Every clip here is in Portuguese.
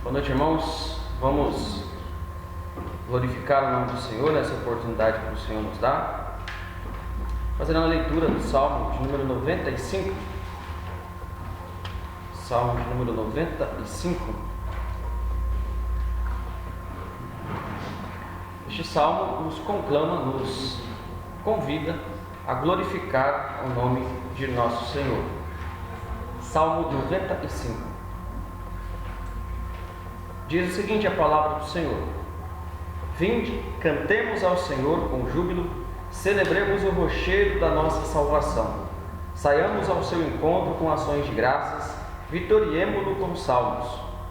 Boa noite, irmãos. Vamos glorificar o nome do Senhor nessa oportunidade que o Senhor nos dá, fazendo a leitura do Salmo de número 95. Salmo de número 95. Este salmo nos conclama, nos convida a glorificar o nome de nosso Senhor. Salmo 95. Diz o seguinte a palavra do Senhor: Vinde, cantemos ao Senhor com júbilo, celebremos o rochedo da nossa salvação. Saiamos ao seu encontro com ações de graças, vitoriemo-lo com salmos,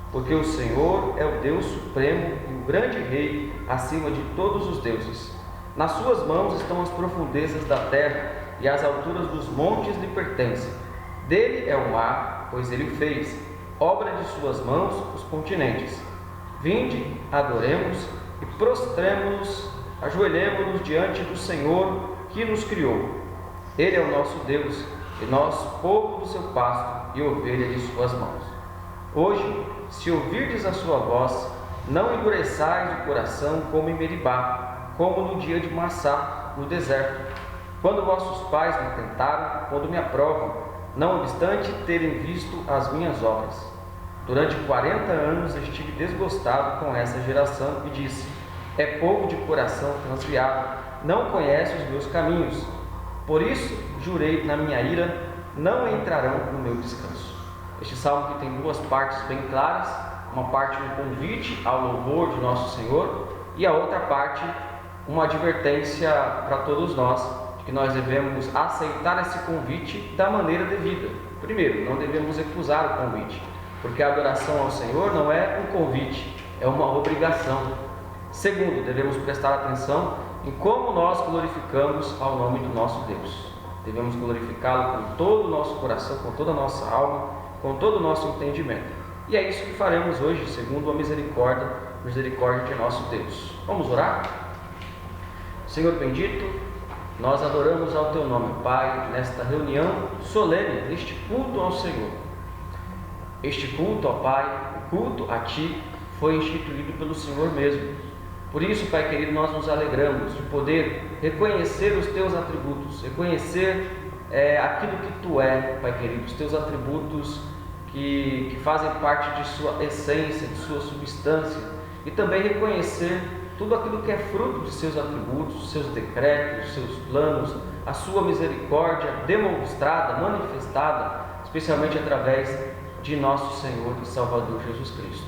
porque o Senhor é o Deus supremo e o grande Rei acima de todos os deuses. Nas suas mãos estão as profundezas da terra, e as alturas dos montes lhe pertencem. Dele é o mar, pois ele o fez, obra de suas mãos os continentes. Vinde, adoremos e prostremo-nos, ajoelhemo-nos diante do Senhor que nos criou. Ele é o nosso Deus, e nós, povo do seu pasto e ovelha de suas mãos. Hoje, se ouvirdes a sua voz, não endureçais o coração como em Meribá, como no dia de Massá, no deserto, quando vossos pais me tentaram, quando me aprovam, não obstante terem visto as minhas obras. Durante 40 anos estive desgostado com essa geração e disse: é povo de coração transviado, não conhece os meus caminhos. Por isso jurei na minha ira, não entrarão no meu descanso. Este salmo que tem duas partes bem claras, uma parte um convite ao louvor de nosso Senhor e a outra parte uma advertência para todos nós, de que nós devemos aceitar esse convite da maneira devida. Primeiro, não devemos recusar o convite, porque a adoração ao Senhor não é um convite, é uma obrigação. Segundo, devemos prestar atenção em como nós glorificamos ao nome do nosso Deus. Devemos glorificá-lo com todo o nosso coração, com toda a nossa alma, com todo o nosso entendimento. E é isso que faremos hoje, segundo a misericórdia de nosso Deus. Vamos orar? Senhor bendito, nós adoramos ao Teu nome, Pai, nesta reunião solene, neste culto ao Senhor. Este culto, ó Pai, o culto a Ti, foi instituído pelo Senhor mesmo. Por isso, Pai querido, nós nos alegramos de poder reconhecer os Teus atributos, reconhecer aquilo que Tu é, Pai querido, os Teus atributos que fazem parte de Sua essência, de Sua substância, e também reconhecer tudo aquilo que é fruto de Seus atributos, Seus decretos, Seus planos, a Sua misericórdia demonstrada, manifestada, especialmente através de nosso Senhor e Salvador Jesus Cristo.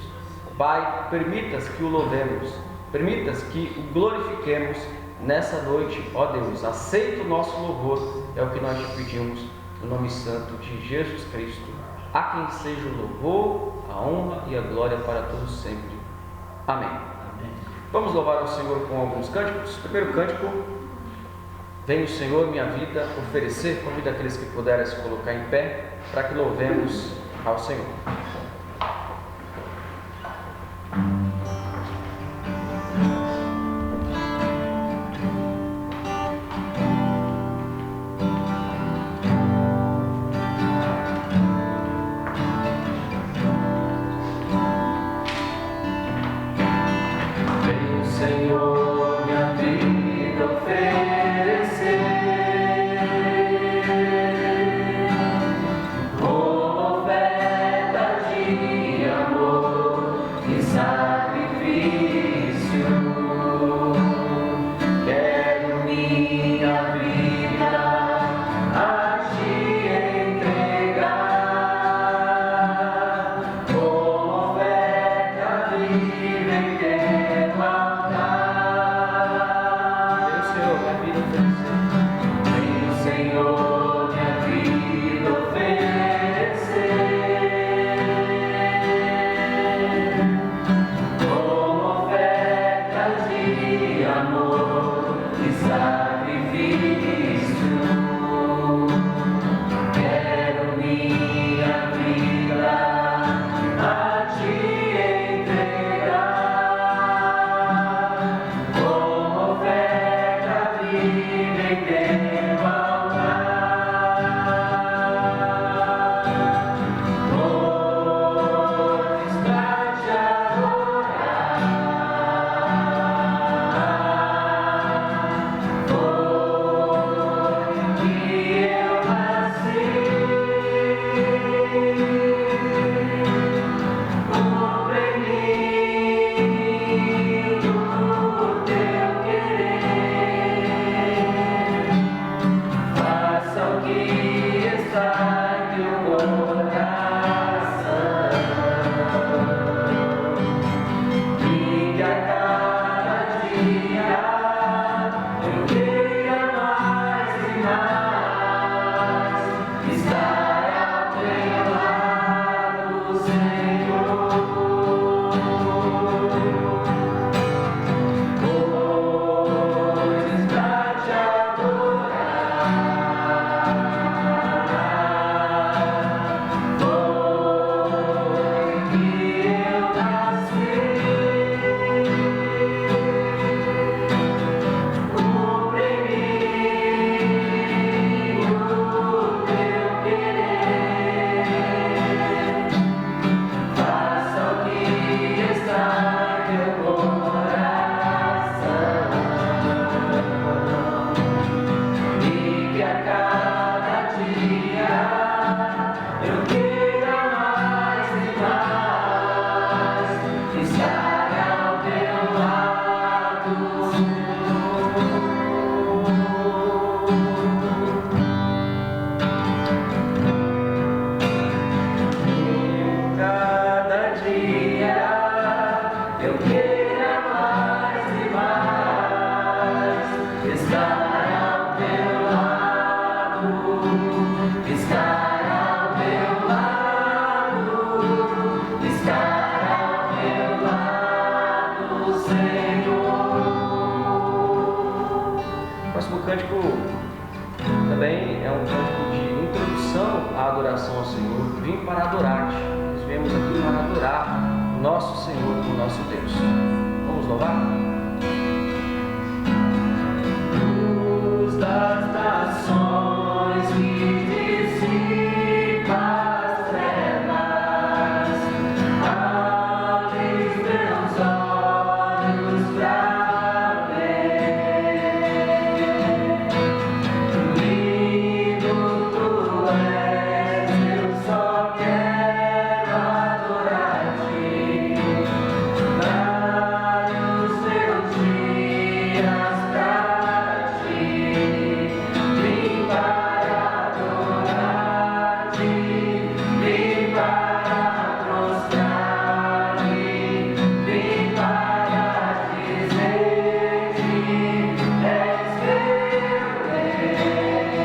Pai, permitas que o louvemos, permitas que o glorifiquemos nessa noite, ó Deus. Aceita o nosso louvor, é o que nós te pedimos, no nome santo de Jesus Cristo, a quem seja o louvor, a honra e a glória para todos sempre. Amém. Vamos louvar ao Senhor com alguns cânticos. Primeiro cântico: Vem o Senhor, minha vida, oferecer. Convido aqueles que puderem se colocar em pé, para que louvemos ao Senhor. O próximo cântico também é um cântico de introdução à adoração ao Senhor. Vim para adorar-te. Nós viemos aqui para adorar o nosso Senhor, o nosso Deus. Vamos louvar? Luz das nações que dissipa as trevas, abre meus olhos pra ver. Lindo tu és, eu só quero adorar-te. Dar os meus dias pra ti. Vim para adorar-te, vim para prostrar-me, vim para dizer-te: és meu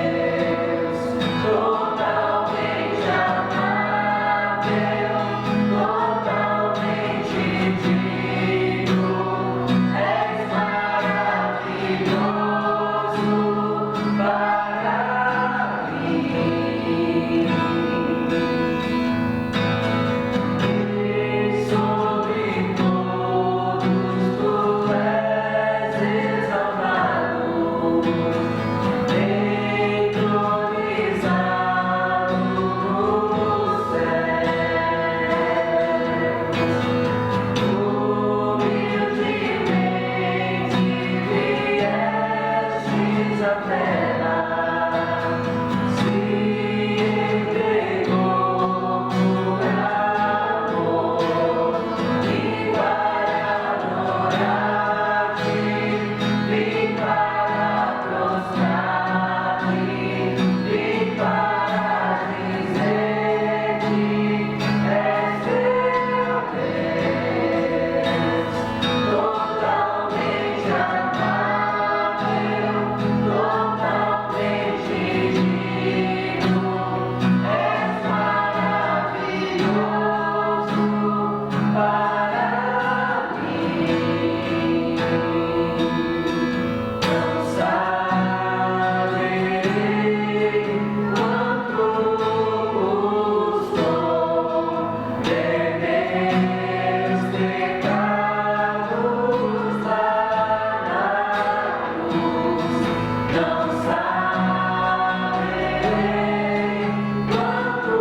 Deus, totalmente amável, totalmente digno, és maravilhoso para mim. E sobre todos tu és exaltado, entronizado nos céus. Humildemente viestes à terra, se entregou por amor, vim para adorar-te, vim para prostrar-me, vim para dizer-te: és meu Deus, totalmente amável, totalmente digno, és maravilhoso para mim. Não saberei quanto custou ter meus pecados lá na cruz. Não saberei quanto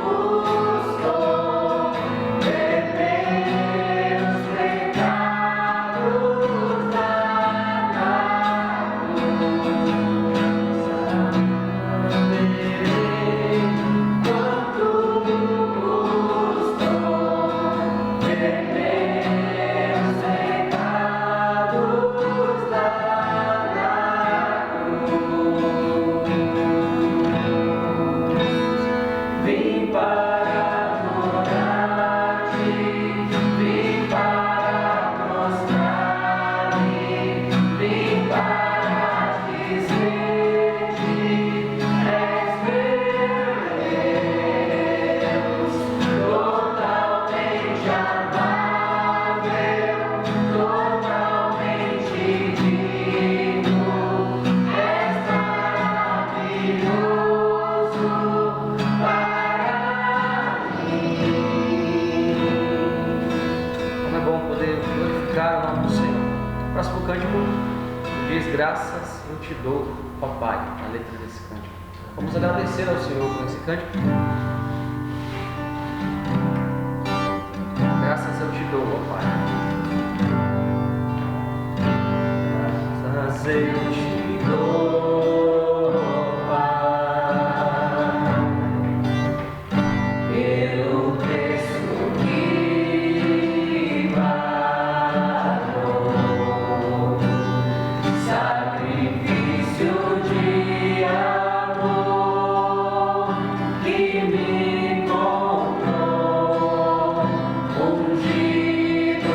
custou ter meus pecados lá na cruz. Saberei quanto custou ter meus pecados lá na cruz. Vim para adorar-te, vim para prostrar-me, vim para dizer-te: és meu Deus, totalmente amável, totalmente digno, és maravilhoso para mim. Como é bom poder glorificar o nome do Senhor. O próximo cântico diz: graças eu te dou, ó Pai, a letra desse cântico. Vamos agradecer ao Senhor por esse cântico. Graças eu te dou, ó Pai. Graças eu te dou, ó Pai, Pelo preço que pagou, sacrifício de amor que me comprou, ungido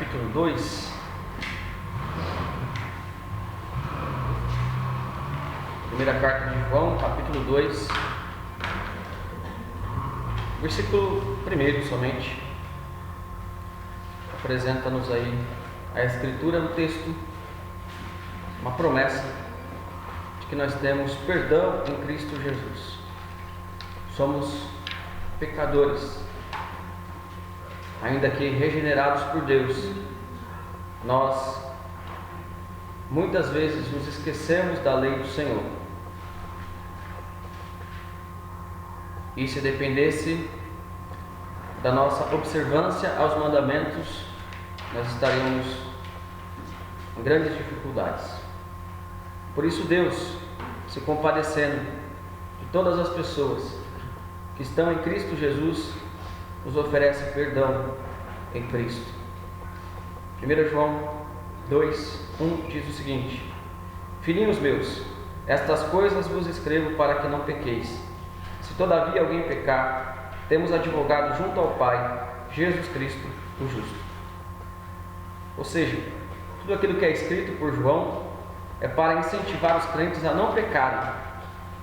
capítulo 2. Primeira carta de João, capítulo 2, versículo 1 somente. Apresenta-nos aí a Escritura no texto, uma promessa de que nós temos perdão em Cristo Jesus. Somos pecadores, ainda que regenerados por Deus. Nós muitas vezes nos esquecemos da lei do Senhor. E se dependesse da nossa observância aos mandamentos, nós estaríamos em grandes dificuldades. Por isso Deus, se compadecendo de todas as pessoas que estão em Cristo Jesus, nos oferece perdão em Cristo. 1 João 2:1 diz o seguinte: Filhinhos meus, estas coisas vos escrevo para que não pequeis. Se todavia alguém pecar, temos advogado junto ao Pai, Jesus Cristo, o justo. Ou seja, tudo aquilo que é escrito por João é para incentivar os crentes a não pecarem.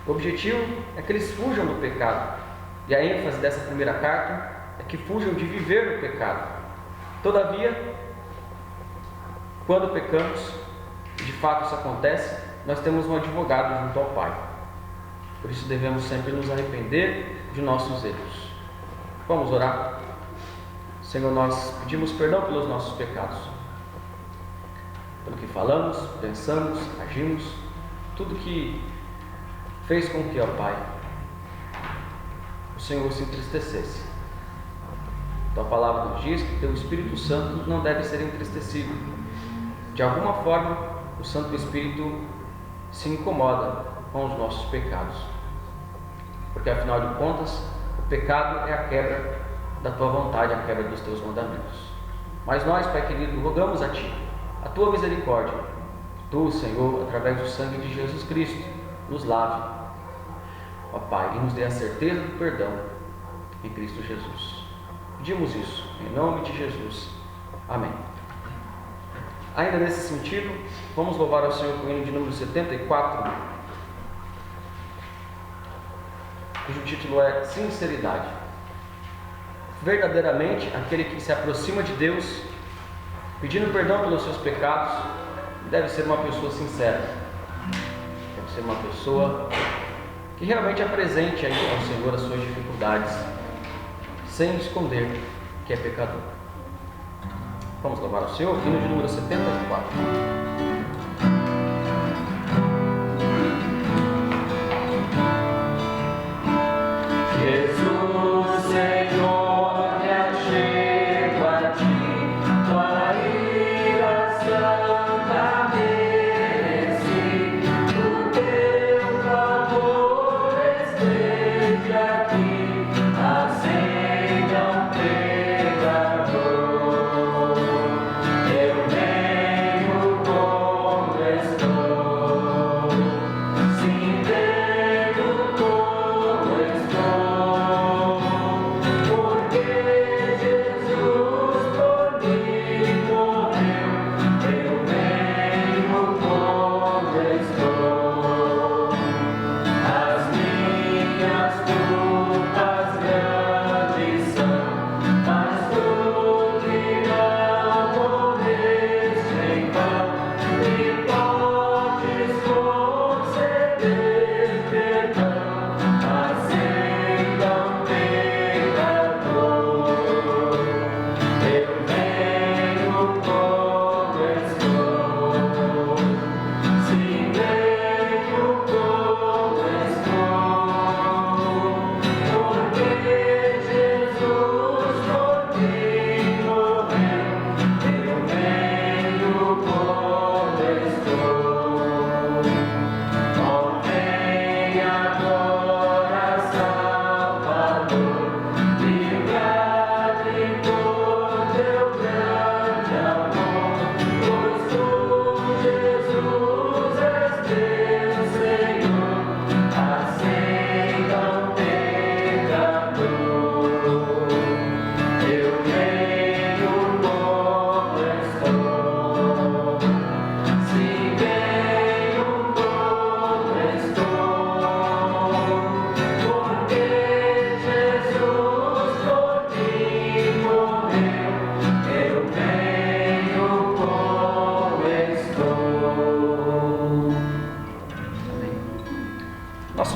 O objetivo é que eles fujam do pecado. E a ênfase dessa primeira carta é que fujam de viver no pecado. Todavia, quando pecamos, e de fato isso acontece, nós temos um advogado junto ao Pai. Por isso devemos sempre nos arrepender de nossos erros. Vamos orar? Senhor, nós pedimos perdão pelos nossos pecados, pelo que falamos, pensamos, agimos, tudo que fez com que, ó Pai, o Senhor se entristecesse. Tua palavra nos diz que teu Espírito Santo não deve ser entristecido. De alguma forma, o Santo Espírito se incomoda com os nossos pecados, porque afinal de contas, o pecado é a quebra da tua vontade, a quebra dos teus mandamentos. Mas nós, Pai querido, rogamos a Ti, a tua misericórdia, que Tu, Senhor, através do sangue de Jesus Cristo, nos lave, ó Pai, e nos dê a certeza do perdão em Cristo Jesus. Pedimos isso em nome de Jesus. Amém. Ainda nesse sentido, vamos louvar ao Senhor com o hino de número 74, cujo título é Sinceridade. Verdadeiramente, aquele que se aproxima de Deus, pedindo perdão pelos seus pecados, deve ser uma pessoa sincera, deve ser uma pessoa que realmente apresente aí ao Senhor as suas dificuldades, sem esconder que é pecador. Vamos louvar ao Senhor, hino de número 74. Eu venho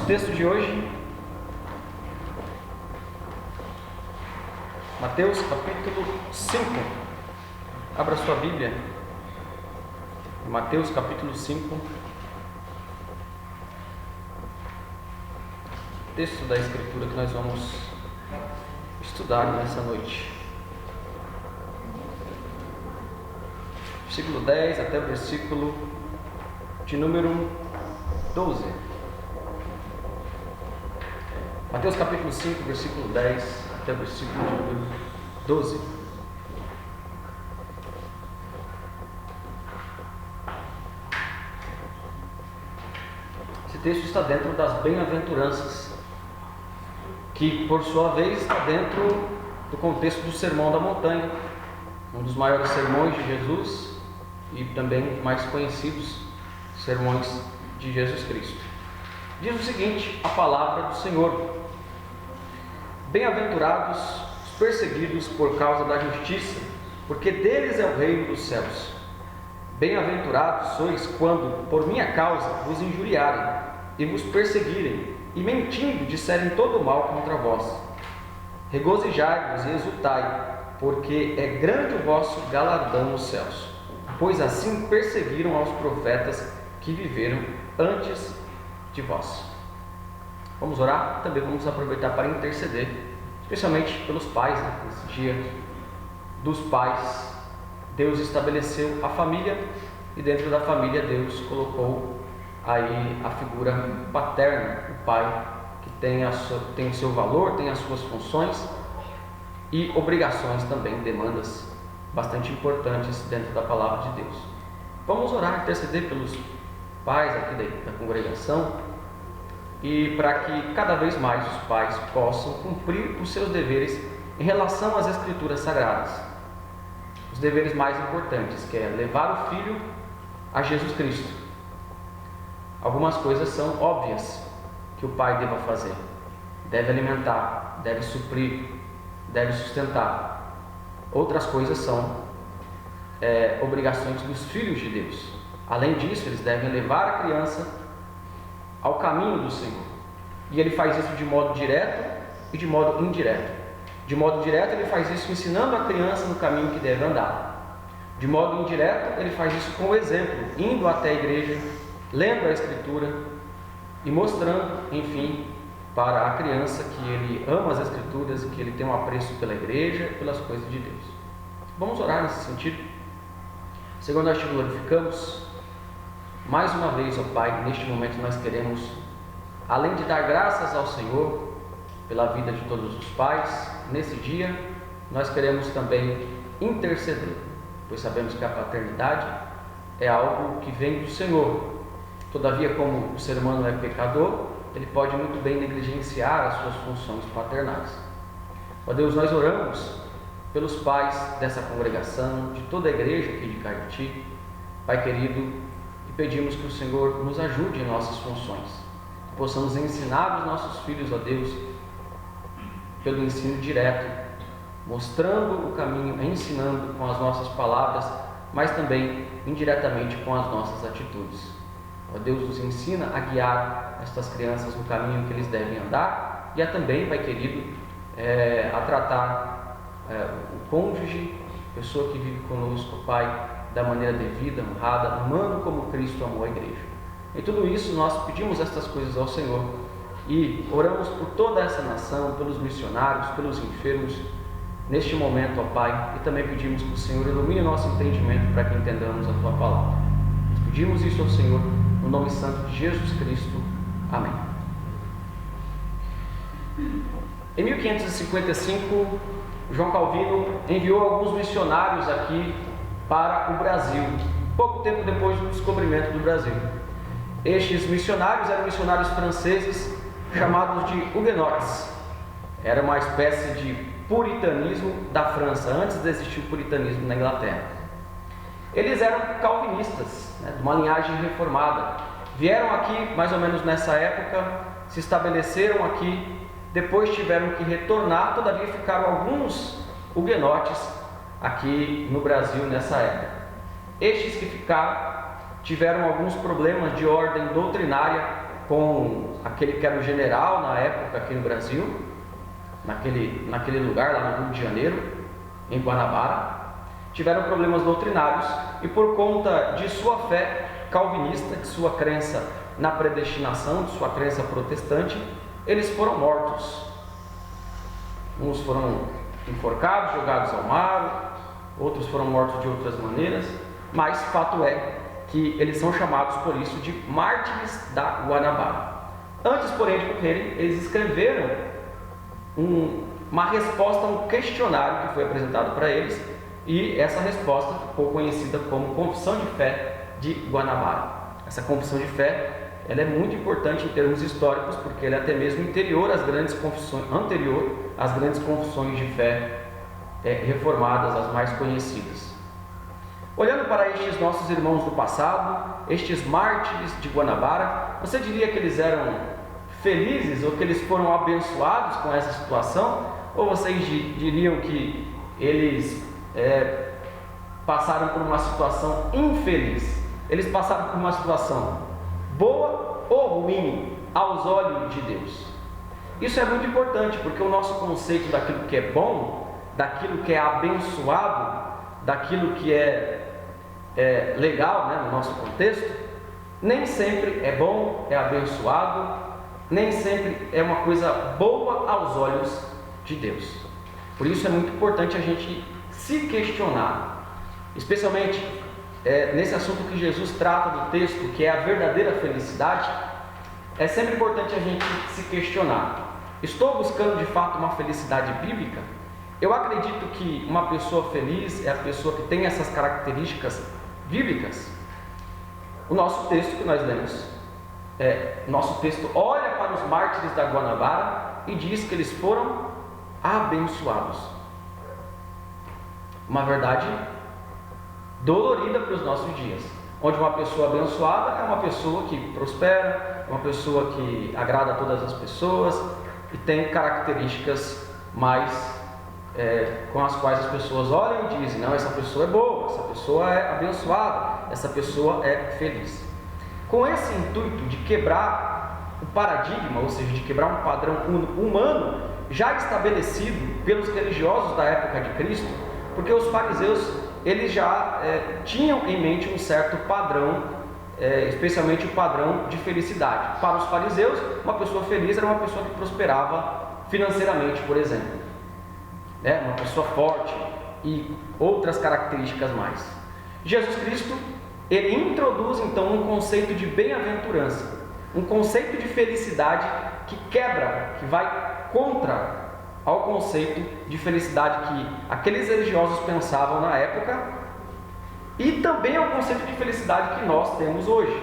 texto de hoje, Mateus capítulo 5. Abra sua Bíblia. Mateus capítulo 5. Texto da Escritura que nós vamos estudar nessa noite. Versículo 10 até o versículo de número 12. Mateus capítulo 5, versículo 10 até o versículo de número 12. Esse texto está dentro das bem-aventuranças, que por sua vez está dentro do contexto do Sermão da Montanha, um dos maiores sermões de Jesus e também os mais conhecidos sermões de Jesus Cristo. Diz o seguinte, a palavra do Senhor: Bem-aventurados os perseguidos por causa da justiça, porque deles é o reino dos céus. Bem-aventurados sois quando, por minha causa, vos injuriarem e vos perseguirem, e mentindo disserem todo o mal contra vós. Regozijai-vos e exultai, porque é grande o vosso galardão nos céus, pois assim perseguiram aos profetas que viveram antes de vós. Vamos orar? Também vamos aproveitar para interceder, especialmente pelos pais, nesse dia dos pais. Deus estabeleceu a família e dentro da família Deus colocou aí a figura paterna, o pai, que tem o seu valor, tem as suas funções e obrigações também, demandas bastante importantes dentro da palavra de Deus. Vamos orar, interceder pelos pais aqui da congregação, e para que cada vez mais os pais possam cumprir os seus deveres em relação às Escrituras Sagradas. Os deveres mais importantes, que é levar o filho a Jesus Cristo. Algumas coisas são óbvias que o pai deva fazer. Deve alimentar, deve suprir, deve sustentar. Outras coisas são obrigações dos filhos de Deus. Além disso, eles devem levar a criança ao caminho do Senhor. E ele faz isso de modo direto e de modo indireto. De modo direto, ele faz isso ensinando a criança no caminho que deve andar. De modo indireto, ele faz isso com o exemplo, indo até a igreja, lendo a Escritura e mostrando, enfim, para a criança que ele ama as Escrituras e que ele tem um apreço pela igreja e pelas coisas de Deus. Vamos orar nesse sentido. Senhor, nós te glorificamos. Mais uma vez, ó Pai, neste momento nós queremos, além de dar graças ao Senhor pela vida de todos os pais, nesse dia nós queremos também interceder, pois sabemos que a paternidade é algo que vem do Senhor. Todavia, como o ser humano é pecador, ele pode muito bem negligenciar as suas funções paternais. Ó Deus, nós oramos pelos pais dessa congregação, de toda a igreja aqui de Caetité, Pai querido, pedimos que o Senhor nos ajude em nossas funções, que possamos ensinar os nossos filhos, ó Deus, pelo ensino direto, mostrando o caminho, ensinando com as nossas palavras, mas também indiretamente com as nossas atitudes. Ó Deus, nos ensina a guiar estas crianças no caminho que eles devem andar e a também, Pai querido, a tratar o cônjuge, pessoa que vive conosco, Pai, da maneira devida, honrada, amando como Cristo amou a igreja. Em tudo isso, nós pedimos estas coisas ao Senhor e oramos por toda essa nação, pelos missionários, pelos enfermos, neste momento, ó Pai, e também pedimos que o Senhor ilumine o nosso entendimento para que entendamos a Tua palavra. Nós pedimos isso ao Senhor, no nome santo de Jesus Cristo. Amém. Em 1555, João Calvino enviou alguns missionários aqui para o Brasil, pouco tempo depois do descobrimento do Brasil. Estes missionários eram missionários franceses chamados de huguenotes. Era uma espécie de puritanismo da França, antes de existir o puritanismo na Inglaterra. Eles eram calvinistas, de uma linhagem reformada. Vieram aqui mais ou menos nessa época, se estabeleceram aqui, depois tiveram que retornar, todavia ficaram alguns huguenotes aqui no Brasil nessa época. Estes que ficaram tiveram alguns problemas de ordem doutrinária com aquele que era o general na época aqui no Brasil, naquele lugar lá no Rio de Janeiro, em Guanabara. Tiveram problemas doutrinários e, por conta de sua fé calvinista, de sua crença na predestinação, de sua crença protestante, eles foram mortos. Uns foram enforcados, jogados ao mar, outros foram mortos de outras maneiras, mas fato é que eles são chamados por isso de mártires da Guanabara. Antes, porém, de morrerem, eles escreveram uma resposta a um questionário que foi apresentado para eles, e essa resposta ficou conhecida como Confissão de Fé de Guanabara. Essa confissão de fé, ela é muito importante em termos históricos, porque ela é até mesmo anterior às grandes confissões de fé reformadas, as mais conhecidas. Olhando para estes nossos irmãos do passado, estes mártires de Guanabara, você diria que eles eram felizes ou que eles foram abençoados com essa situação? Ou vocês diriam que eles passaram por uma situação infeliz? Eles passaram por uma situação boa ou ruim aos olhos de Deus? Isso é muito importante, porque o nosso conceito daquilo que é bom, daquilo que é abençoado, daquilo que é legal, né, no nosso contexto, nem sempre é bom, é abençoado, nem sempre é uma coisa boa aos olhos de Deus. Por isso é muito importante a gente se questionar, especialmente nesse assunto que Jesus trata do texto, que é a verdadeira felicidade. É sempre importante a gente se questionar: estou buscando de fato uma felicidade bíblica? Eu acredito que uma pessoa feliz é a pessoa que tem essas características bíblicas? O nosso texto que nós lemos, nosso texto olha para os mártires da Guanabara e diz que eles foram abençoados. Uma verdade dolorida para os nossos dias, onde uma pessoa abençoada é uma pessoa que prospera, uma pessoa que agrada a todas as pessoas e tem características mais com as quais as pessoas olham e dizem: não, essa pessoa é boa, essa pessoa é abençoada, essa pessoa é feliz. Com esse intuito de quebrar o paradigma, ou seja, de quebrar um padrão humano já estabelecido pelos religiosos da época de Cristo, porque os fariseus eles já tinham em mente um certo padrão, especialmente o padrão de felicidade. Para os fariseus, uma pessoa feliz era uma pessoa que prosperava financeiramente, por exemplo, uma pessoa forte e outras características mais. Jesus Cristo, ele introduz então um conceito de bem-aventurança, um conceito de felicidade que quebra, que vai contra ao conceito de felicidade que aqueles religiosos pensavam na época, e também ao conceito de felicidade que nós temos hoje,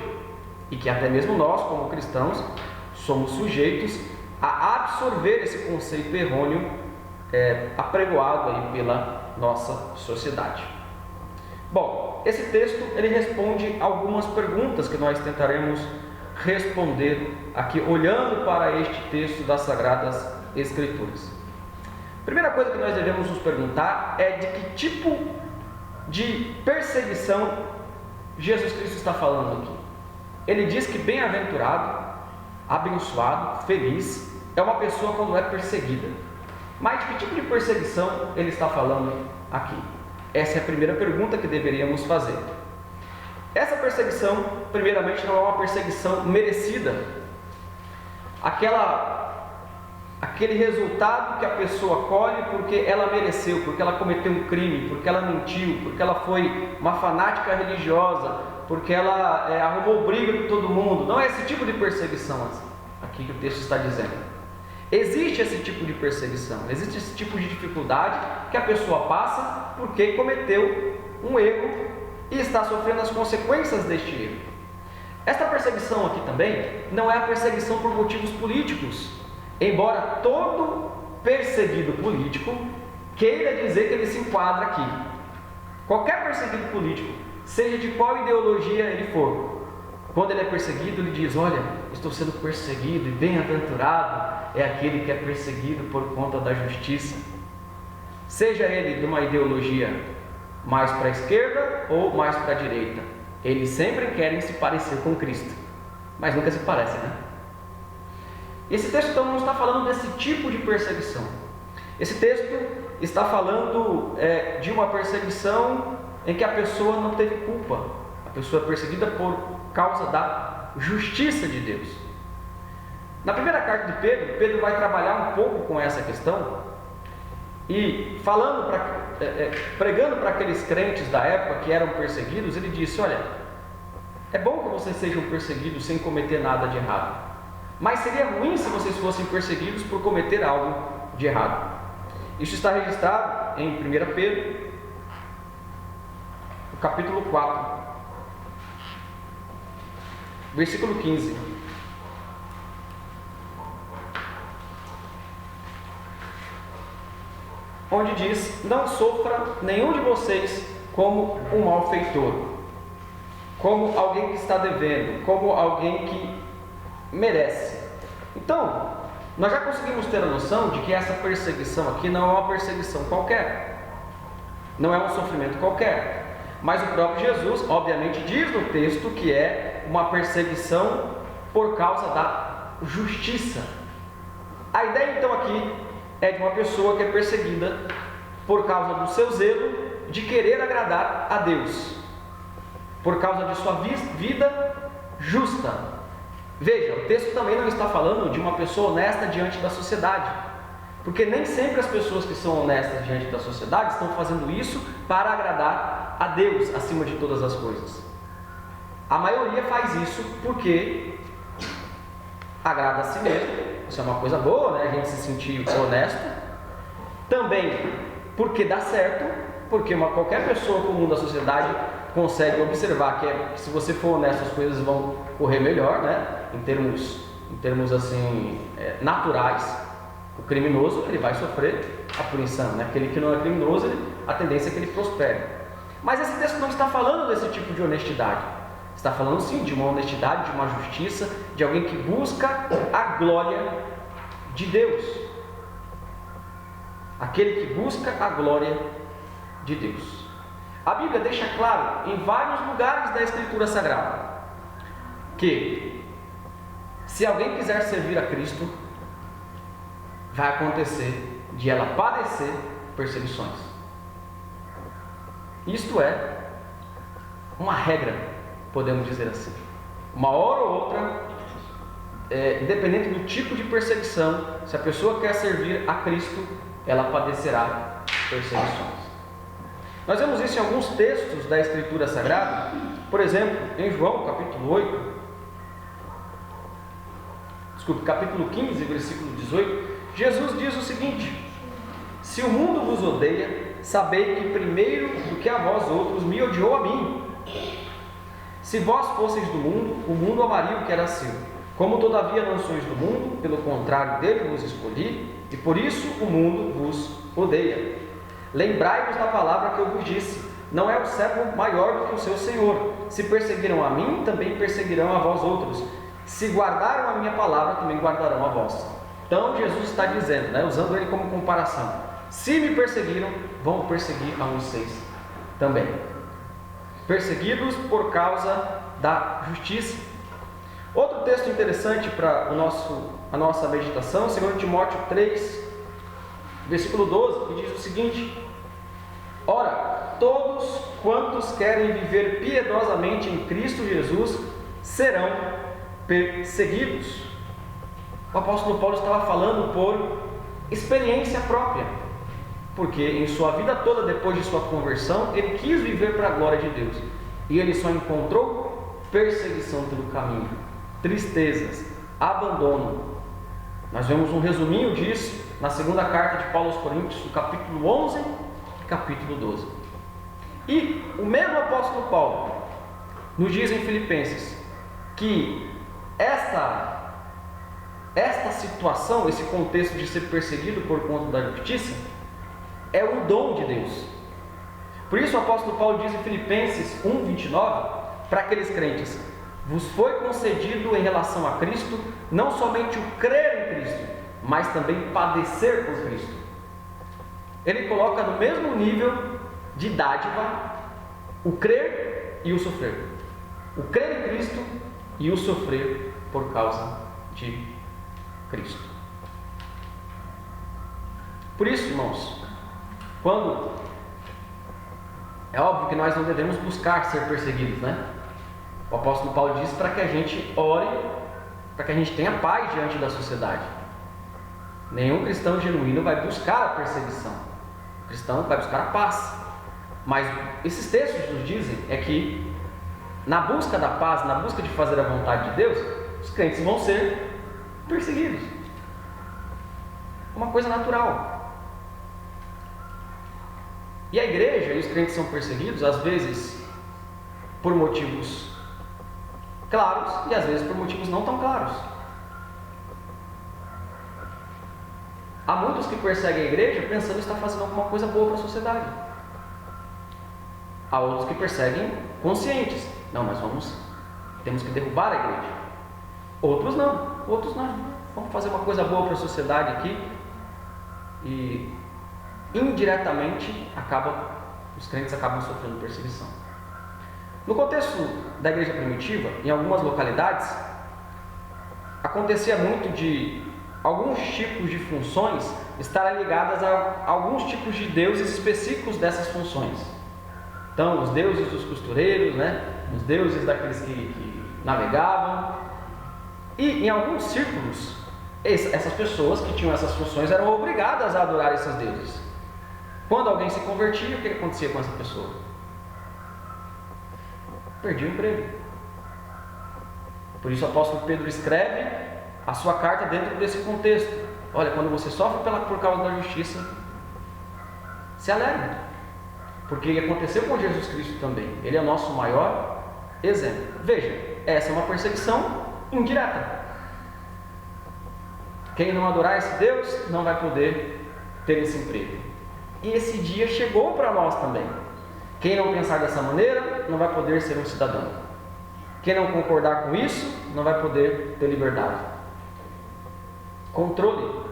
e que até mesmo nós, como cristãos, somos sujeitos a absorver esse conceito errôneo apregoado aí pela nossa sociedade. Bom, esse texto ele responde algumas perguntas que nós tentaremos responder aqui, olhando para este texto das Sagradas Escrituras. A primeira coisa que nós devemos nos perguntar é de que tipo de perseguição Jesus Cristo está falando aqui. Ele diz que bem-aventurado, abençoado, feliz é uma pessoa quando é perseguida. Mas de que tipo de perseguição ele está falando aqui? Essa é a primeira pergunta que deveríamos fazer. Essa perseguição, primeiramente, não é uma perseguição merecida. Aquele resultado que a pessoa colhe porque ela mereceu, porque ela cometeu um crime, porque ela mentiu, porque ela foi uma fanática religiosa, porque ela arrumou briga com todo mundo. Não é esse tipo de perseguição aqui que o texto está dizendo. Existe esse tipo de perseguição, existe esse tipo de dificuldade que a pessoa passa porque cometeu um erro e está sofrendo as consequências deste erro. Esta perseguição aqui também não é a perseguição por motivos políticos, embora todo perseguido político queira dizer que ele se enquadra aqui. Qualquer perseguido político, seja de qual ideologia ele for, quando ele é perseguido, ele diz: olha, estou sendo perseguido, e bem-aventurado é aquele que é perseguido por conta da justiça. Seja ele de uma ideologia mais para a esquerda ou mais para a direita, eles sempre querem se parecer com Cristo, mas nunca se parecem, né? Esse texto então não está falando desse tipo de perseguição. Esse texto está falando de uma perseguição em que a pessoa não teve culpa. A pessoa é perseguida por causa da justiça de Deus. Na primeira carta de Pedro, Pedro vai trabalhar um pouco com essa questão e pregando para aqueles crentes da época que eram perseguidos, ele disse: olha, é bom que vocês sejam perseguidos sem cometer nada de errado, mas seria ruim se vocês fossem perseguidos por cometer algo de errado. Isso está registrado em 1 Pedro, no capítulo 4, versículo 15. Onde diz: não sofra nenhum de vocês como um malfeitor, como alguém que está devendo, como alguém que merece. Então, nós já conseguimos ter a noção de que essa perseguição aqui não é uma perseguição qualquer, não é um sofrimento qualquer, mas o próprio Jesus, obviamente, diz no texto que é uma perseguição por causa da justiça. A ideia então aqui é de uma pessoa que é perseguida por causa do seu zelo de querer agradar a Deus, por causa de sua vida justa. Veja, o texto também não está falando de uma pessoa honesta diante da sociedade, porque nem sempre as pessoas que são honestas diante da sociedade estão fazendo isso para agradar a Deus acima de todas as coisas. A maioria faz isso porque agrada a si mesmo. Isso é uma coisa boa, né? A gente se sentir honesto. Também porque dá certo, porque qualquer pessoa comum da sociedade consegue observar que se você for honesto, as coisas vão correr melhor, né? Em termos assim, naturais. O criminoso, ele vai sofrer a punição, né? Aquele que não é criminoso, a tendência é que ele prospere. Mas esse texto não está falando desse tipo de honestidade. Está falando sim de uma honestidade, de uma justiça, de alguém que busca a glória de Deus. Aquele que busca a glória de Deus. A Bíblia deixa claro em vários lugares da Escritura Sagrada que se alguém quiser servir a Cristo, vai acontecer de ela padecer perseguições. Isto é uma regra, podemos dizer assim. Uma hora ou outra, independente do tipo de perseguição, se a pessoa quer servir a Cristo, ela padecerá perseguições. Nós vemos isso em alguns textos da Escritura Sagrada. Por exemplo, em João, capítulo 15, versículo 18, Jesus diz o seguinte: se o mundo vos odeia, sabei que primeiro do que a vós outros me odiou a mim. Se vós fosseis do mundo, o mundo amaria o que era seu. Como todavia não sois do mundo, pelo contrário dele vos escolhi, e por isso o mundo vos odeia. Lembrai-vos da palavra que eu vos disse: não é o servo maior do que o seu senhor. Se perseguiram a mim, também perseguirão a vós outros. Se guardaram a minha palavra, também guardarão a vossa. Então Jesus está dizendo, usando ele como comparação: se me perseguiram, vão perseguir a vocês também. Perseguidos por causa da justiça. Outro texto interessante para a nossa meditação, 2 Timóteo 3, versículo 12, que diz o seguinte: ora, todos quantos querem viver piedosamente em Cristo Jesus serão perseguidos. O apóstolo Paulo estava falando por experiência própria, porque em sua vida toda, depois de sua conversão, ele quis viver para a glória de Deus, e ele só encontrou perseguição pelo caminho, tristezas, abandono. Nós vemos um resuminho disso na segunda carta de Paulo aos Coríntios, no capítulo 11 e capítulo 12. E o mesmo apóstolo Paulo nos diz em Filipenses que esta situação, esse contexto de ser perseguido por conta da justiça, é um dom de Deus. Por isso o apóstolo Paulo diz em Filipenses 1:29 para aqueles crentes: vos foi concedido em relação a Cristo não somente o crer em Cristo, mas também padecer por Cristo. Ele coloca no mesmo nível de dádiva o crer e o sofrer. O crer em Cristo e o sofrer por causa de Cristo. Por isso, irmãos, é óbvio que nós não devemos buscar ser perseguidos, né? O apóstolo Paulo diz para que a gente ore, para que a gente tenha paz diante da sociedade. Nenhum cristão genuíno vai buscar a perseguição. O cristão vai buscar a paz. Mas esses textos nos dizem que na busca da paz, na busca de fazer a vontade de Deus, os crentes vão ser perseguidos. É uma coisa natural. E a igreja e os crentes são perseguidos, às vezes, por motivos claros e às vezes por motivos não tão claros. Há muitos que perseguem a igreja pensando em estar fazendo alguma coisa boa para a sociedade. Há outros que perseguem conscientes. Não, temos que derrubar a igreja. Outros não. Vamos fazer uma coisa boa para a sociedade aqui. E indiretamente os crentes acabam sofrendo perseguição. No contexto da igreja primitiva, em algumas localidades, acontecia muito de alguns tipos de funções estarem ligadas a alguns tipos de deuses específicos dessas funções. Então, os deuses dos costureiros, os deuses daqueles que navegavam. E em alguns círculos, essas pessoas que tinham essas funções eram obrigadas a adorar esses deuses. Quando alguém se convertia, o que acontecia com essa pessoa? Perdia o emprego. Por isso o apóstolo Pedro escreve a sua carta dentro desse contexto. Olha, quando você sofre por causa da justiça, se alegre, porque aconteceu com Jesus Cristo também. Ele é o nosso maior exemplo. Veja, essa é uma perseguição indireta. Quem não adorar esse Deus não vai poder ter esse emprego. E esse dia chegou para nós também. Quem não pensar dessa maneira não vai poder ser um cidadão. Quem não concordar com isso não vai poder ter liberdade. Controle.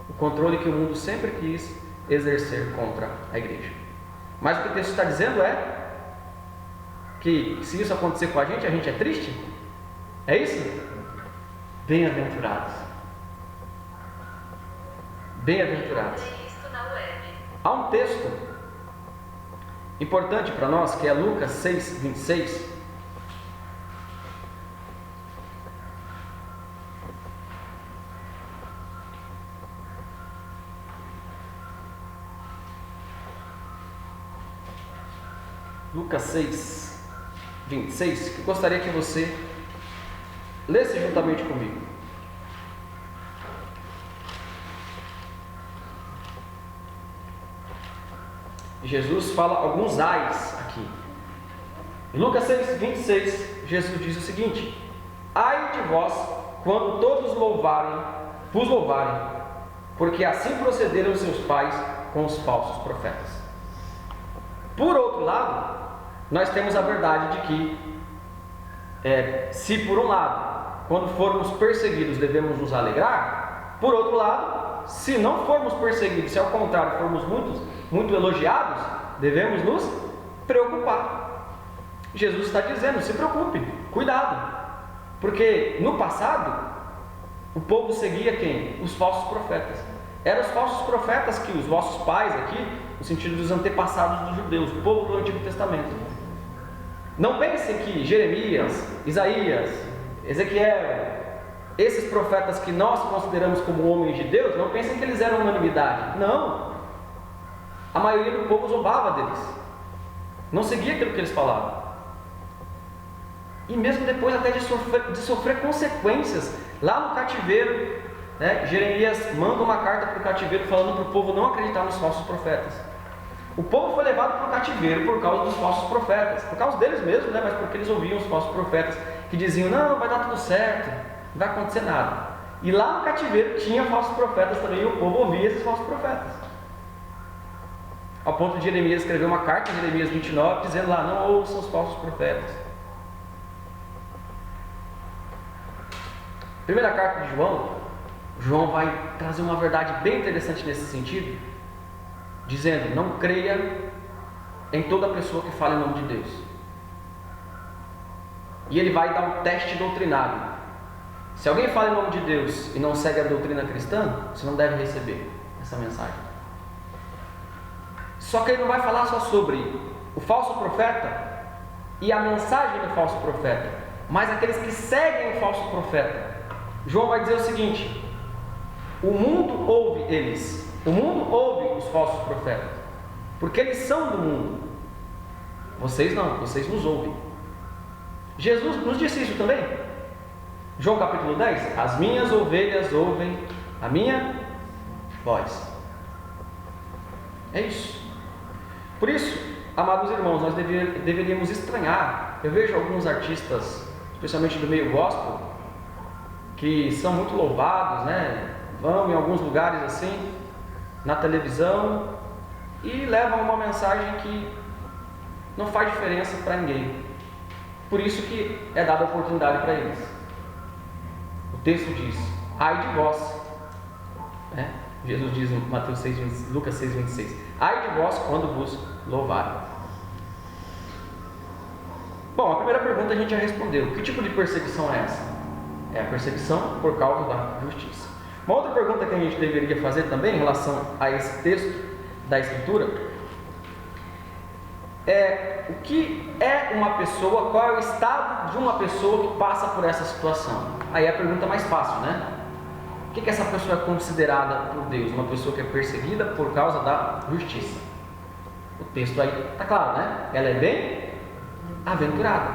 O controle que o mundo sempre quis exercer contra a igreja. Mas o que o texto está dizendo é que se isso acontecer com a gente é triste? É isso? Bem-aventurados. Bem-aventurados. Há um texto importante para nós, que é Lucas 6, 26. Lucas 6, 26, que eu gostaria que você lesse juntamente comigo. Jesus fala alguns ais aqui. Em Lucas 6, 26, Jesus diz o seguinte: ai de vós, quando todos vos louvarem, porque assim procederam seus pais com os falsos profetas. Por outro lado, nós temos a verdade de que, se por um lado, quando formos perseguidos, devemos nos alegrar, por outro lado, se não formos perseguidos, se ao contrário formos muito elogiados, devemos nos preocupar. Jesus está dizendo: se preocupe, cuidado, porque no passado o povo seguia quem? Os falsos profetas. Eram os falsos profetas que os vossos pais aqui, no sentido dos antepassados dos judeus, o povo do Antigo Testamento. Não pensem que Jeremias, Isaías, Ezequiel, esses profetas que nós consideramos como homens de Deus, não pensem que eles eram unanimidade. Não. A maioria do povo zombava deles. Não seguia aquilo que eles falavam. E mesmo depois até de sofrer consequências, lá no cativeiro, Jeremias manda uma carta para o cativeiro falando para o povo não acreditar nos falsos profetas. O povo foi levado para o cativeiro por causa dos falsos profetas, por causa deles mesmos, mas porque eles ouviam os falsos profetas que diziam: não, vai dar tudo certo, não vai acontecer nada. E lá no cativeiro tinha falsos profetas também, e o povo ouvia esses falsos profetas. Ao ponto de Jeremias escrever uma carta em Jeremias 29, dizendo lá: não ouçam os falsos profetas. Primeira carta de João vai trazer uma verdade bem interessante nesse sentido, dizendo: não creia em toda pessoa que fala em nome de Deus. E ele vai dar um teste doutrinário. Se alguém fala em nome de Deus e não segue a doutrina cristã, você não deve receber essa mensagem. Só que ele não vai falar só sobre o falso profeta e a mensagem do falso profeta, mas aqueles que seguem o falso profeta. João vai dizer o seguinte: o mundo ouve eles, o mundo ouve os falsos profetas, porque eles são do mundo. Vocês não, vocês nos ouvem. Jesus nos disse isso também. João capítulo 10: as minhas ovelhas ouvem a minha voz. É isso. Por isso, amados irmãos, nós deveríamos estranhar. Eu vejo alguns artistas, especialmente do meio gospel, que são muito louvados, né? Vão em alguns lugares assim, na televisão, e levam uma mensagem que não faz diferença para ninguém. Por isso que é dada oportunidade para eles. O texto diz: ai de vós, né? Jesus diz em Mateus 6, Lucas 6,26: ai de vós quando vos louvarem. Bom, a primeira pergunta a gente já respondeu. Que tipo de perseguição é essa? É a perseguição por causa da justiça. Uma outra pergunta que a gente deveria fazer também em relação a esse texto da Escritura é: o que é uma pessoa, qual é o estado de uma pessoa que passa por essa situação? Aí é a pergunta mais fácil, né? O que essa pessoa é considerada por Deus? Uma pessoa que é perseguida por causa da justiça. O texto aí está claro, né? Ela é bem-aventurada,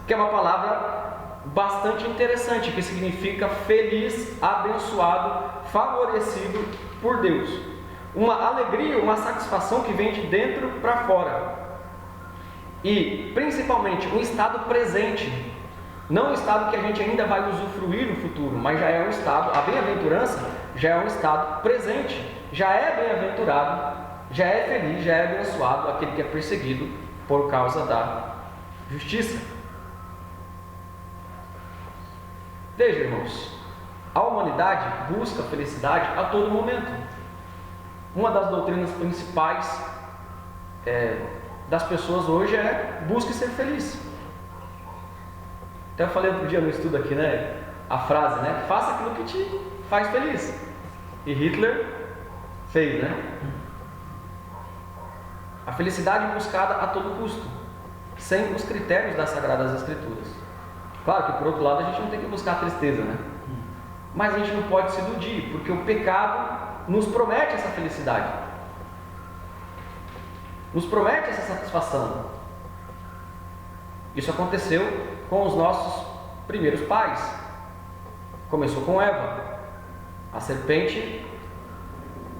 que é uma palavra bastante interessante, que significa feliz, abençoado, favorecido por Deus. Uma alegria, uma satisfação que vem de dentro para fora. E principalmente um estado presente, não um estado que a gente ainda vai usufruir no futuro, mas já é um estado, a bem-aventurança já é um estado presente, já é bem-aventurado, já é feliz, já é abençoado aquele que é perseguido por causa da justiça. Veja, irmãos, a humanidade busca felicidade a todo momento. Uma das doutrinas principais das pessoas hoje é: busque ser feliz. Até eu falei outro dia no estudo aqui, né? A frase, né? Faça aquilo que te faz feliz. E Hitler fez, né? A felicidade buscada a todo custo, sem os critérios das Sagradas Escrituras. Claro que por outro lado a gente não tem que buscar a tristeza, né? Mas a gente não pode se iludir, porque o pecado nos promete essa felicidade, nos promete essa satisfação. Isso aconteceu com os nossos primeiros pais. Começou com Eva, a serpente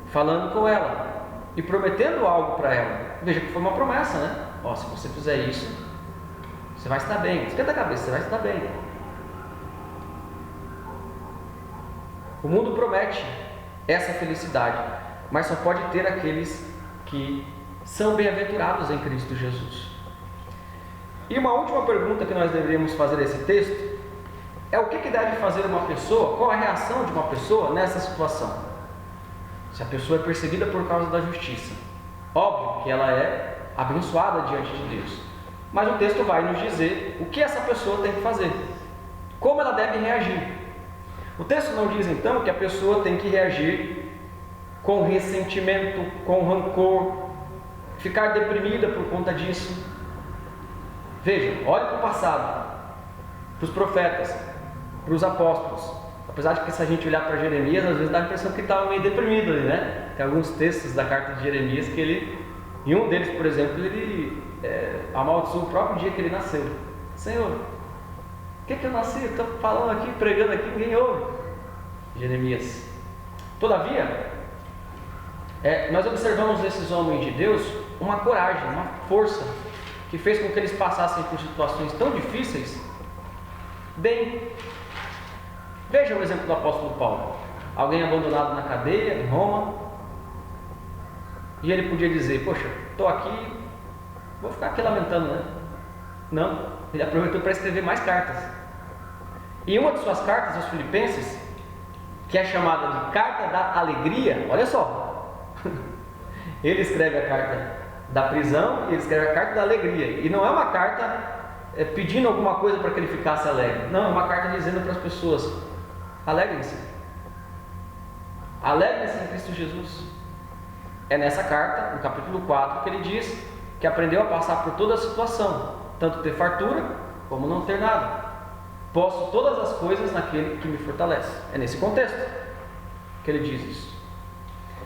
falando com ela e prometendo algo para ela. Veja que foi uma promessa, né? Ó, se você fizer isso, você vai estar bem. Esquenta a cabeça, você vai estar bem. O mundo promete essa felicidade, mas só pode ter aqueles que são bem-aventurados em Cristo Jesus. E uma última pergunta que nós deveríamos fazer a esse texto é: o que deve fazer uma pessoa, qual a reação de uma pessoa nessa situação? Se a pessoa é perseguida por causa da justiça, óbvio que ela é abençoada diante de Deus, mas o texto vai nos dizer o que essa pessoa tem que fazer, como ela deve reagir. O texto não diz então que a pessoa tem que reagir com ressentimento, com rancor, ficar deprimida por conta disso. Veja, olhe para o passado, para os profetas, para os apóstolos. Apesar de que, se a gente olhar para Jeremias, às vezes dá a impressão que ele estava meio deprimido ali, né? Tem alguns textos da carta de Jeremias que ele, em um deles, por exemplo, ele amaldiçoou o próprio dia que ele nasceu. Senhor, o que eu nasci? Estou falando aqui, pregando aqui, ninguém ouve. Jeremias. Todavia, nós observamos nesses homens de Deus uma coragem, uma força, que fez com que eles passassem por situações tão difíceis bem. Veja o exemplo do apóstolo Paulo. Alguém abandonado na cadeia em Roma, e ele podia dizer: poxa, estou aqui, vou ficar aqui lamentando, né? Não, ele aproveitou para escrever mais cartas. E uma de suas cartas aos Filipenses, que é chamada de Carta da Alegria, olha só, ele escreve a carta da prisão e ele escreve a carta da alegria. E não é uma carta pedindo alguma coisa para que ele ficasse alegre. Não, é uma carta dizendo para as pessoas: alegrem-se. Alegrem-se em Cristo Jesus. É nessa carta, no capítulo 4, que ele diz que aprendeu a passar por toda a situação, tanto ter fartura como não ter nada. Posso todas as coisas naquele que me fortalece. É nesse contexto que ele diz isso.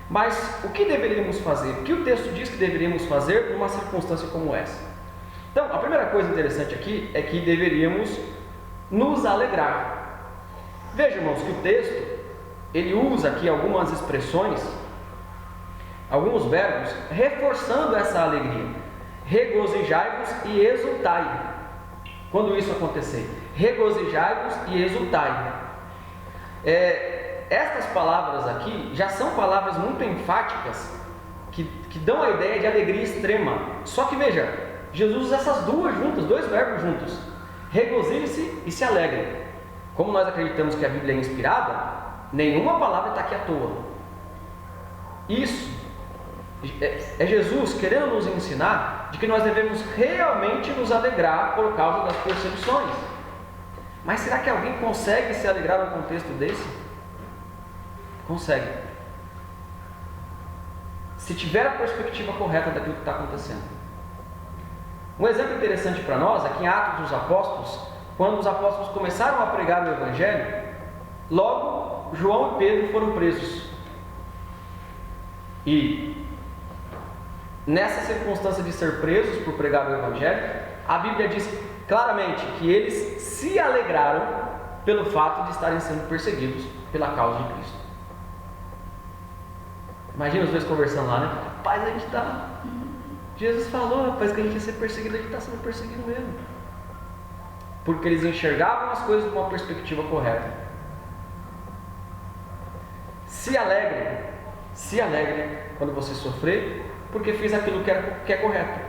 Mas o que deveríamos fazer? O que o texto diz que deveríamos fazer numa circunstância como essa? Então, a primeira coisa interessante aqui é que deveríamos nos alegrar. Veja, irmãos, que o texto ele usa aqui algumas expressões, alguns verbos, reforçando essa alegria. Regozijai-vos e exultai. Quando isso acontecer, regozijai-vos e exultai. Estas palavras aqui já são palavras muito enfáticas que dão a ideia de alegria extrema. Só que veja, Jesus usa essas duas juntas, dois verbos juntos: regozije-se e se alegre. Como nós acreditamos que a Bíblia é inspirada, nenhuma palavra está aqui à toa. Isso é Jesus querendo nos ensinar de que nós devemos realmente nos alegrar por causa das perseguições. Mas será que alguém consegue se alegrar num contexto desse? Consegue. Se tiver a perspectiva correta daquilo que está acontecendo. Um exemplo interessante para nós é que em Atos dos Apóstolos, quando os apóstolos começaram a pregar o Evangelho, logo João e Pedro foram presos. E nessa circunstância de ser presos por pregar o Evangelho, a Bíblia diz claramente que eles se alegraram pelo fato de estarem sendo perseguidos pela causa de Cristo. Imagina os dois conversando lá, né? Rapaz, a gente está... Jesus falou, rapaz, que a gente ia ser perseguido, a gente está sendo perseguido mesmo. Porque eles enxergavam as coisas de uma perspectiva correta. Se alegre quando você sofrer, porque fez aquilo que é correto.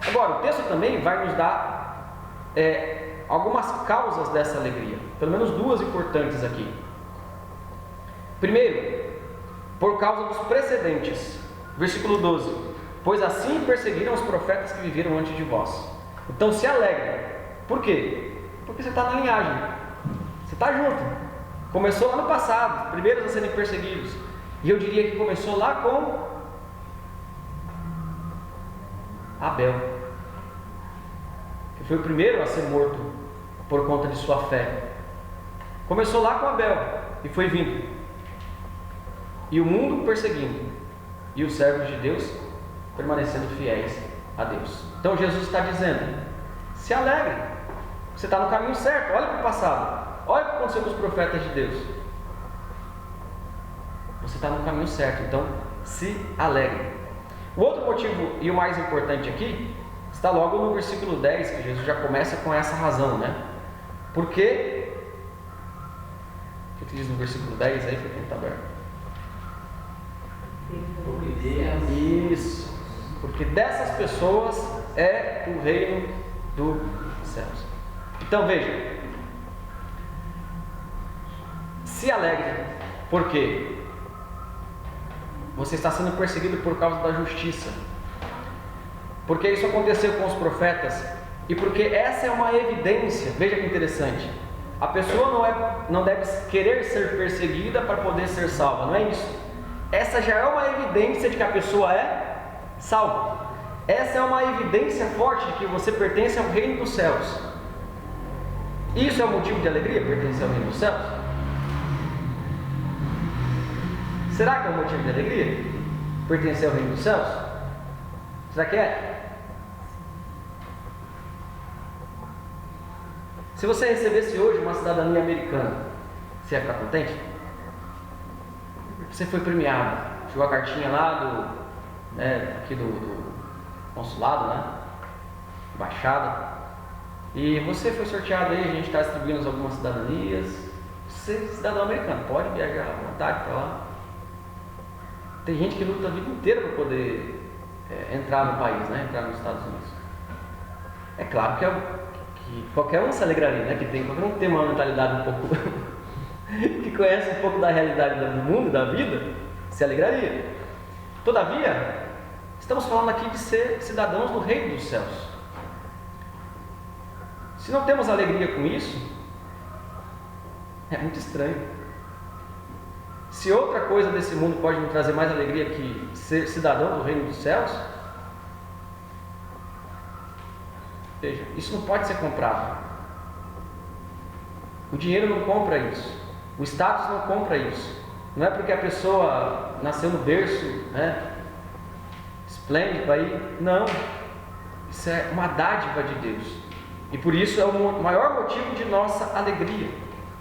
Agora, o texto também vai nos dar algumas causas dessa alegria, pelo menos duas importantes aqui. Primeiro, por causa dos precedentes, versículo 12: pois assim perseguiram os profetas que viveram antes de vós. Então se alegre. Por quê? Porque você está na linhagem, você está junto. Começou lá no passado, os primeiros a serem perseguidos, e eu diria que começou lá com Abel, que foi o primeiro a ser morto por conta de sua fé. Começou lá com Abel e foi vindo, e o mundo perseguindo, e os servos de Deus permanecendo fiéis a Deus. Então Jesus está dizendo: se alegre, você está no caminho certo. Olha para o passado, olha o que aconteceu com os profetas de Deus. Você está no caminho certo, então se alegre. O outro motivo, e o mais importante aqui, está logo no versículo 10, que Jesus já começa com essa razão, né? Porque, o que diz no versículo 10 aí, para quem está aberto? Isso, porque dessas pessoas é o reino dos céus. Então veja, se alegre, porque você está sendo perseguido por causa da justiça, porque isso aconteceu com os profetas, e porque essa é uma evidência. Veja que interessante, a pessoa não deve querer ser perseguida para poder ser salva, não é isso. Essa já é uma evidência de que a pessoa é salva. Essa é uma evidência forte de que você pertence ao reino dos céus. Isso é um motivo de alegria, pertencer ao reino dos céus? Será que é um motivo de alegria pertencer ao reino dos céus? Será que é? Se você recebesse hoje uma cidadania americana, você ia ficar contente? Você foi premiado, chegou a cartinha lá aqui do consulado, né? Embaixada, e você foi sorteado aí. A gente está distribuindo algumas cidadanias. Você é cidadão americano, pode viajar à vontade para lá. Tem gente que luta a vida inteira para poder entrar no país, né? Entrar nos Estados Unidos. É claro que qualquer um se alegraria, né? Qualquer um que tem uma mentalidade um pouco que conhece um pouco da realidade do mundo, da vida, se alegraria. Todavia, estamos falando aqui de ser cidadãos do reino dos céus. Se não temos alegria com isso, é muito estranho. Se outra coisa desse mundo pode me trazer mais alegria que ser cidadão do reino dos céus, veja, isso não pode ser comprado. O dinheiro não compra isso. O status não compra isso. Não é porque a pessoa nasceu no berço, esplêndido aí. Não. Isso é uma dádiva de Deus. E por isso é o maior motivo de nossa alegria.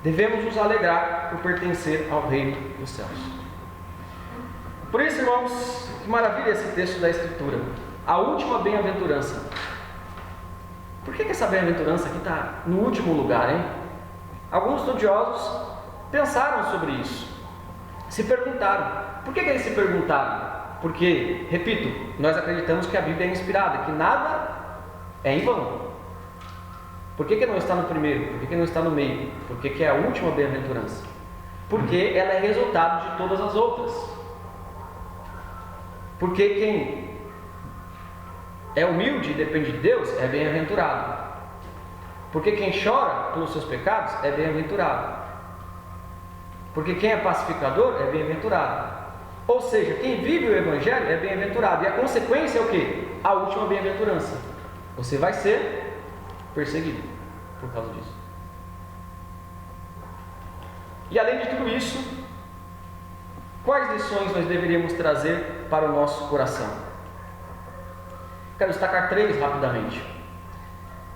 Devemos nos alegrar por pertencer ao reino dos céus. Por isso, irmãos, que maravilha esse texto da Escritura. A última bem-aventurança. Por que essa bem-aventurança aqui está no último lugar, hein? Alguns estudiosos pensaram sobre isso. Se perguntaram. Por que eles se perguntaram? Porque, repito, nós acreditamos que a Bíblia é inspirada, que nada é em vão. Por que não está no primeiro? Por que não está no meio? Por que é a última bem-aventurança? Porque ela é resultado de todas as outras. Porque quem é humilde e depende de Deus é bem-aventurado. Porque quem chora pelos seus pecados é bem-aventurado. Porque quem é pacificador é bem-aventurado. Ou seja, quem vive o Evangelho é bem-aventurado. E a consequência é o quê? A última bem-aventurança. Você vai ser perseguido por causa disso. E além de tudo isso, quais lições nós deveríamos trazer para o nosso coração? Quero destacar 3 rapidamente.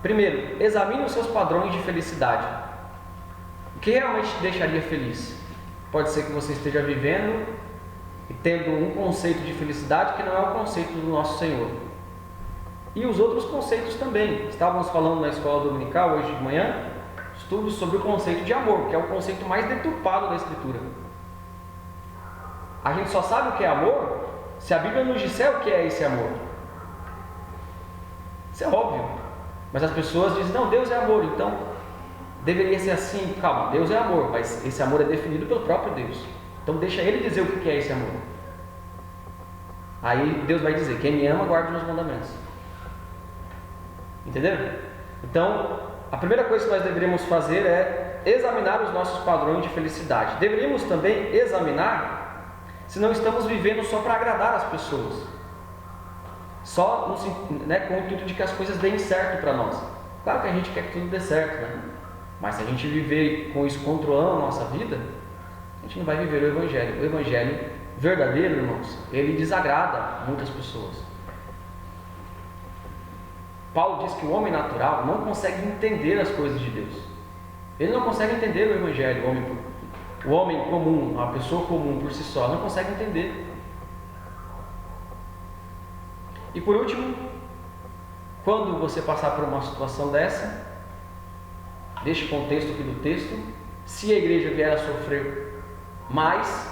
Primeiro, examine os seus padrões de felicidade. O que realmente te deixaria feliz? Pode ser que você esteja vivendo e tendo um conceito de felicidade que não é o conceito do nosso Senhor. E os outros conceitos também. Estávamos falando na escola dominical hoje de manhã, estudos sobre o conceito de amor, que é o conceito mais deturpado da Escritura. A gente só sabe o que é amor se a Bíblia nos disser o que é esse amor. Isso é óbvio. Mas as pessoas dizem, não, Deus é amor, então deveria ser assim. Calma, Deus é amor, mas esse amor é definido pelo próprio Deus. Então deixa Ele dizer o que é esse amor. Aí Deus vai dizer, quem me ama guarda os meus mandamentos. Entenderam? Então, a primeira coisa que nós deveríamos fazer é examinar os nossos padrões de felicidade. Deveríamos também examinar se não estamos vivendo só para agradar as pessoas, só com o intuito de que as coisas deem certo para nós. Claro que a gente quer que tudo dê certo, mas se a gente viver com isso controlando a nossa vida, a gente não vai viver o Evangelho. O Evangelho verdadeiro, irmãos, ele desagrada muitas pessoas. Paulo diz que o homem natural não consegue entender as coisas de Deus. Ele não consegue entender o Evangelho. O homem comum, a pessoa comum por si só, não consegue entender. E por último, quando você passar por uma situação dessa, deixe o contexto aqui do texto. Se a igreja vier a sofrer mais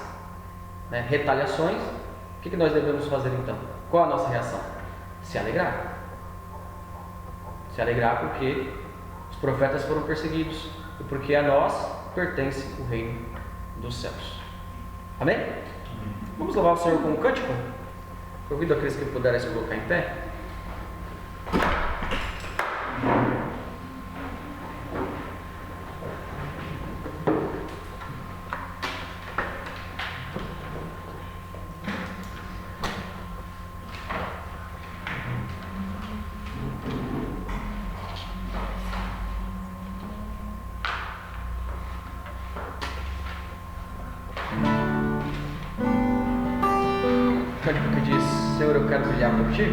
retaliações, o que nós devemos fazer então? Qual a nossa reação? Se alegrar. Se alegrar porque os profetas foram perseguidos e porque a nós pertence o reino dos céus. Amém? Vamos louvar o Senhor com um cântico? Convido aqueles que puderem se colocar em pé. Que diz, Senhor, eu quero brilhar por Ti.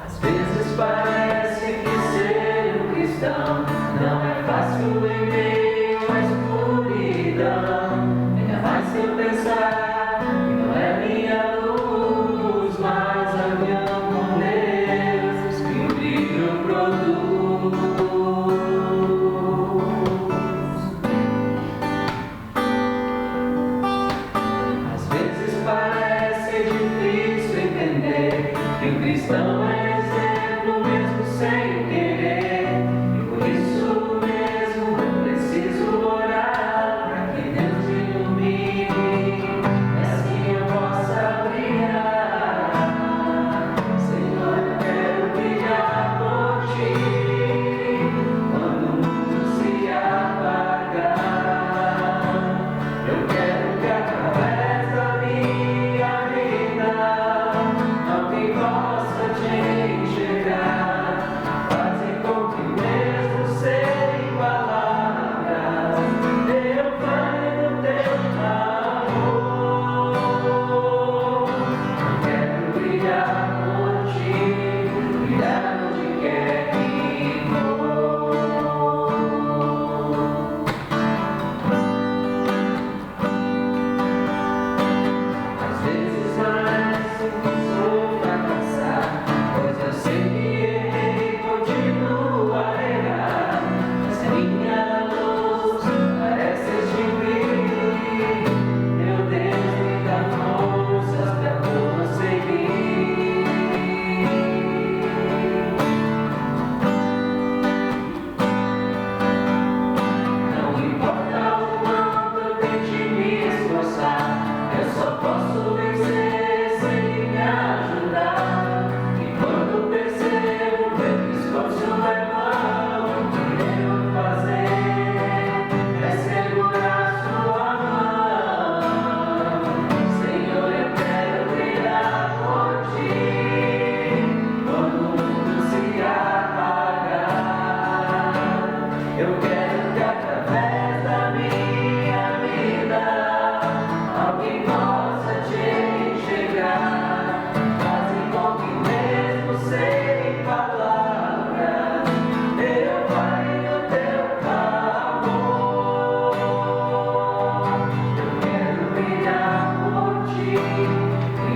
Às vezes parece que ser um cristão não é fácil em meio à escuridão. Ainda mais se eu pensar que não é minha luz, mas a minha com Deus que o brilho produz. Às vezes parece difícil entender que o cristão é exemplo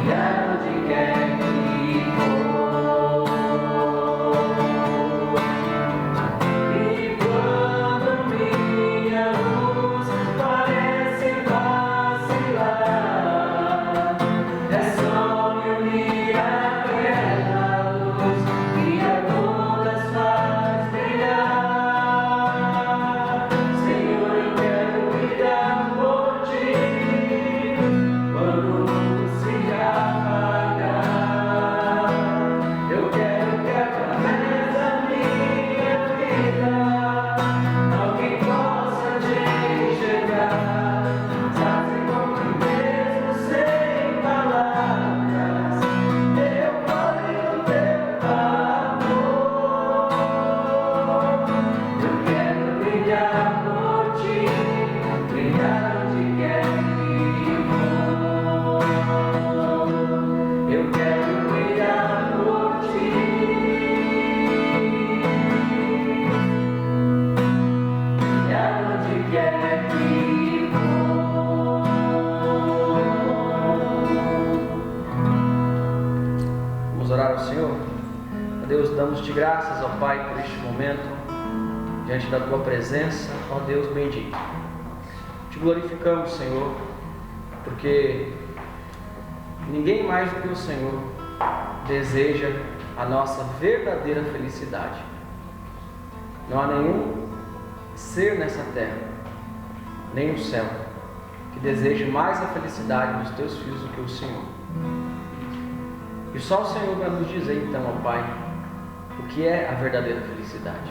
brilhar onde quer que for. E quando minha luz parece vacilar, é só me unir àquela luz que a todas faz brilhar. Senhor, eu quero brilhar por ti quando o mundo se apagar. Eu quero que através da minha vida alguém possa te enxergar, fazer com que mesmo sem palavras eu fale do teu amor. Eu quero brilhar por ti, brilhar onde quer que for. Eu quero brilhar por ti, brilhar onde quer que for. Vamos orar ao Senhor? Ó Deus, damos-te graças, ó Pai, por este momento, diante da Tua presença, ó Deus bendito. Te glorificamos, Senhor, porque ninguém mais do que o Senhor deseja a nossa verdadeira felicidade. Não há nenhum ser nessa terra, nem no céu, que deseje mais a felicidade dos teus filhos do que o Senhor. E só o Senhor vai nos dizer então, ó Pai, o que é a verdadeira felicidade.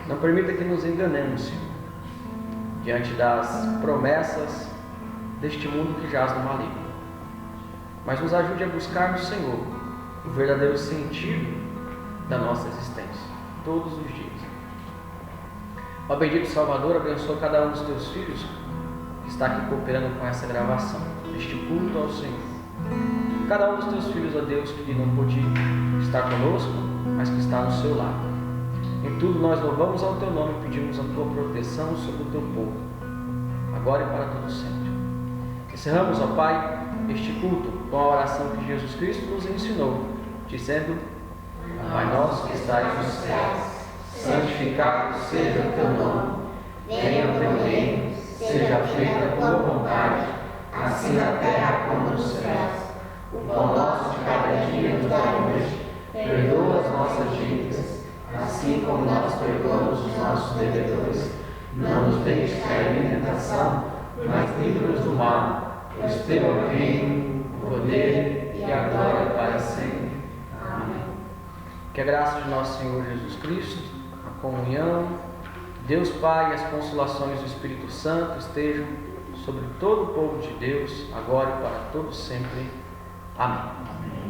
Não permita que nos enganemos, Senhor, diante das promessas deste mundo que jaz no maligno. Mas nos ajude a buscar no Senhor o verdadeiro sentido da nossa existência, todos os dias. Ó bendito Salvador, abençoa cada um dos teus filhos que está aqui cooperando com essa gravação, este culto ao Senhor. Cada um dos teus filhos, ó Deus, que não pôde estar conosco, mas que está no seu lado. Em tudo nós louvamos ao teu nome e pedimos a tua proteção sobre o teu povo, agora e para todo sempre. Encerramos, ó Pai, este culto com a oração que Jesus Cristo nos ensinou, dizendo: Pai nosso que estais nos céus, santificado seja o teu nome. Venha o teu reino, seja feita a tua vontade, assim na terra como nos céus. O pão nosso de cada dia nos dai hoje. Perdoa as nossas dívidas, assim como nós perdoamos os nossos devedores. Não nos deixes cair em tentação, mas livra-nos do mal, pois teu é o reino, o poder e a glória para sempre. Amém. Que a graça de nosso Senhor Jesus Cristo, a comunhão, Deus Pai e as consolações do Espírito Santo estejam sobre todo o povo de Deus, agora e para todo sempre. Amém.